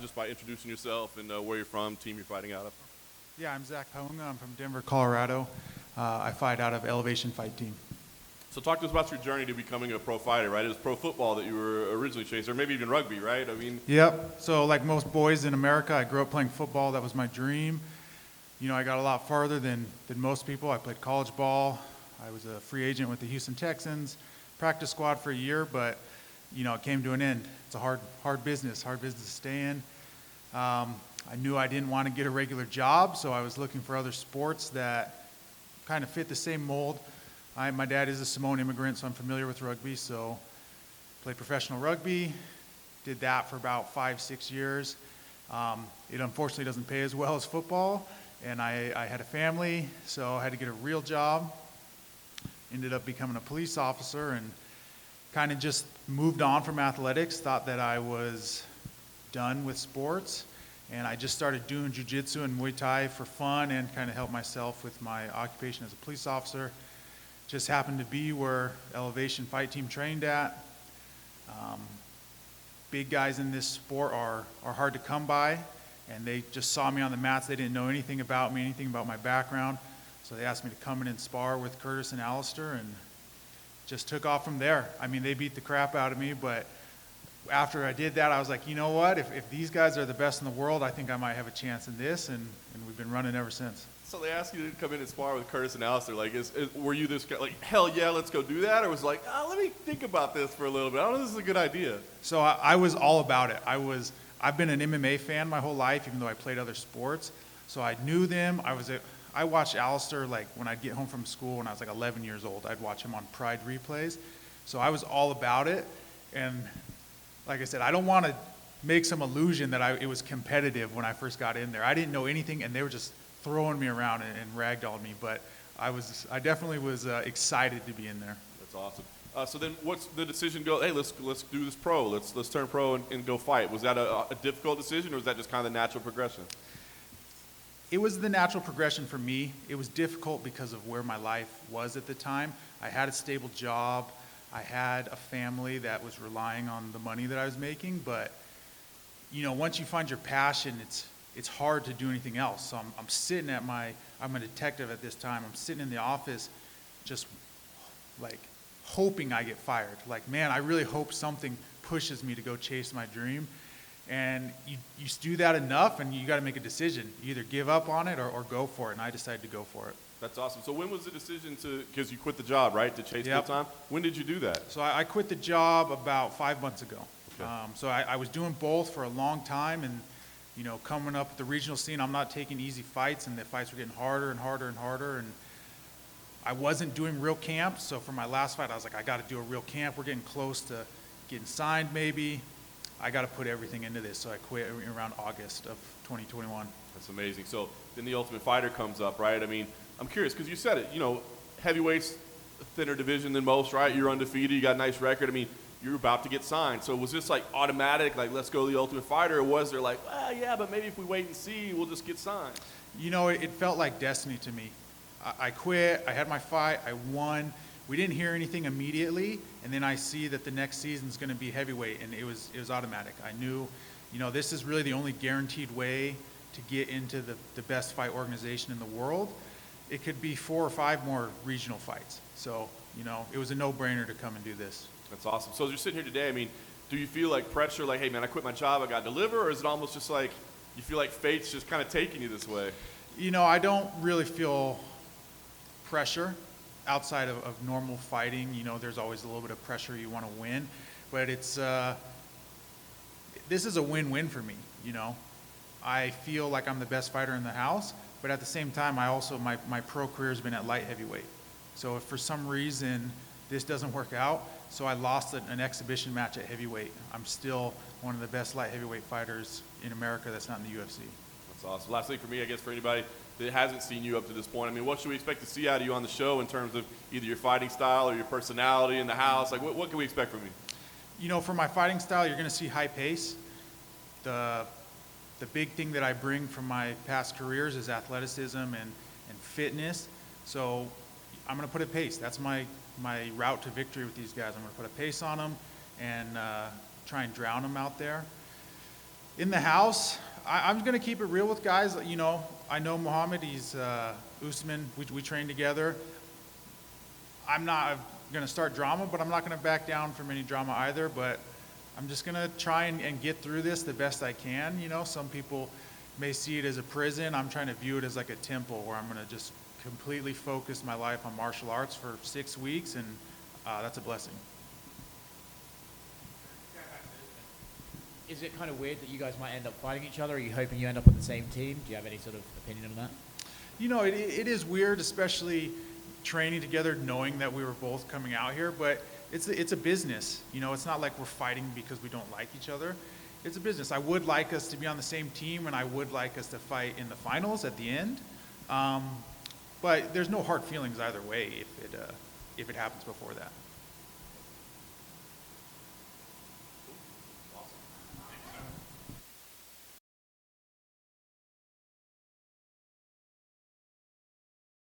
just by introducing yourself and where you're from, team you're fighting out of. Yeah, I'm Zach Pauga. I'm from Denver, Colorado. I fight out of Elevation Fight Team. So talk to us about your journey to becoming a pro fighter, right? It was pro football that you were originally chasing, or maybe even rugby, right? I mean, Yep. So like most boys in America, I grew up playing football. That was my dream. You know, I got a lot farther than most people. I played college ball. I was a free agent with the Houston Texans, practice squad for a year, but, you know, it came to an end. It's a hard business to stay in. I knew I didn't want to get a regular job, so I was looking for other sports that kind of fit the same mold. My dad is a Samoan immigrant, so I'm familiar with rugby, so played professional rugby, did that for about 5-6 years. It unfortunately doesn't pay as well as football, and I had a family, so I had to get a real job. Ended up becoming a police officer and kind of just moved on from athletics, thought that I was done with sports, and I just started doing jiu-jitsu and Muay Thai for fun and kind of help myself with my occupation as a police officer. Just happened to be where Elevation Fight Team trained at. Big guys in this sport are hard to come by, and they just saw me on the mats. They didn't know anything about me, anything about my background, so they asked me to come in and spar with Curtis and Alistair, and just took off from there. I mean, they beat the crap out of me, but after I did that, I was like, you know what? If these guys are the best in the world, I think I might have a chance in this, and we've been running ever since. so they asked you to come in and spar with Curtis and Alistair. Like, were you this guy, like, hell yeah, let's go do that? Or was it like, let me think about this for a little bit. I don't know if this is a good idea. So I was all about it. I've been an MMA fan my whole life, even though I played other sports. So I knew them. I watched Alistair, like, when I'd get home from school when I was like 11 years old. I'd watch him on Pride replays. So I was all about it. And like I said, I don't want to make some illusion that it was competitive when I first got in there. I didn't know anything, and they were just throwing me around and ragdolling me. But I definitely was excited to be in there. That's awesome. So then what's the decision go, hey, let's do this pro. Let's turn pro and go fight. Was that a difficult decision, or was that just kind of the natural progression? It was the natural progression for me. It was difficult because of where my life was at the time. I had a stable job. I had a family that was relying on the money that I was making. But, you know, once you find your passion, it's hard to do anything else. So I'm sitting I'm a detective at this time. I'm sitting in the office just like hoping I get fired. Like, man, I really hope something pushes me to go chase my dream. And you do that enough, and you got to make a decision. You either give up on it or go for it, and I decided to go for it. That's awesome. So when was the decision because you quit the job, right, to chase Yep. full time? When did you do that? So I quit the job about 5 months ago. Okay. So I was doing both for a long time, and, you know, coming up the regional scene, I'm not taking easy fights, and the fights were getting harder and harder and harder, and I wasn't doing real camps. So for my last fight, I was like, I got to do a real camp. We're getting close to getting signed maybe. I got to put everything into this, so I quit around August of 2021. That's amazing. So then the Ultimate Fighter comes up, right? I mean, I'm curious because you said it, you know, heavyweight's a thinner division than most, right? You're undefeated, you got a nice record. I mean, you're about to get signed. So was this like automatic, like let's go to the Ultimate Fighter, or was there like, well, yeah, but maybe if we wait and see, we'll just get signed? You know, it felt like destiny to me. I quit, I had my fight, I won. We didn't hear anything immediately, and then I see that the next season's going to be heavyweight, and it was automatic. I knew, you know, this is really the only guaranteed way to get into the best fight organization in the world. It could be 4 or 5 more regional fights. So, you know, it was a no-brainer to come and do this. That's awesome. So as you're sitting here today, I mean, do you feel like pressure, like, hey, man, I quit my job, I got to deliver, or is it almost just like you feel like fate's just kind of taking you this way? You know, I don't really feel pressure outside of normal fighting. You know, there's always a little bit of pressure, you want to win, but this is a win-win for me. You know, I feel like I'm the best fighter in the house, but at the same time, my pro career has been at light heavyweight. So if for some reason this doesn't work out, so I lost an exhibition match at heavyweight, I'm still one of the best light heavyweight fighters in America that's not in the UFC. That's awesome. Last thing for me, I guess, for anybody that hasn't seen you up to this point, I mean, what should we expect to see out of you on the show in terms of either your fighting style or your personality in the house? Like, what can we expect from you? You know, for my fighting style, you're going to see high pace. The big thing that I bring from my past careers is athleticism and fitness. So I'm going to put a pace. That's my route to victory with these guys. I'm going to put a pace on them and try and drown them out there. In the house, I'm going to keep it real with guys. You know, I know Muhammad, he's Usman, we train together. I'm not going to start drama, but I'm not going to back down from any drama either. But I'm just going to try and get through this the best I can. You know, some people may see it as a prison. I'm trying to view it as like a temple where I'm going to just completely focus my life on martial arts for 6 weeks, and that's a blessing. Is it kind of weird that you guys might end up fighting each other? Are you hoping you end up on the same team? Do you have any sort of opinion on that? You know, it is weird, especially training together, knowing that we were both coming out here, but it's a business. You know, it's not like we're fighting because we don't like each other. It's a business. I would like us to be on the same team, and I would like us to fight in the finals at the end. But there's no hard feelings either way if it happens before that.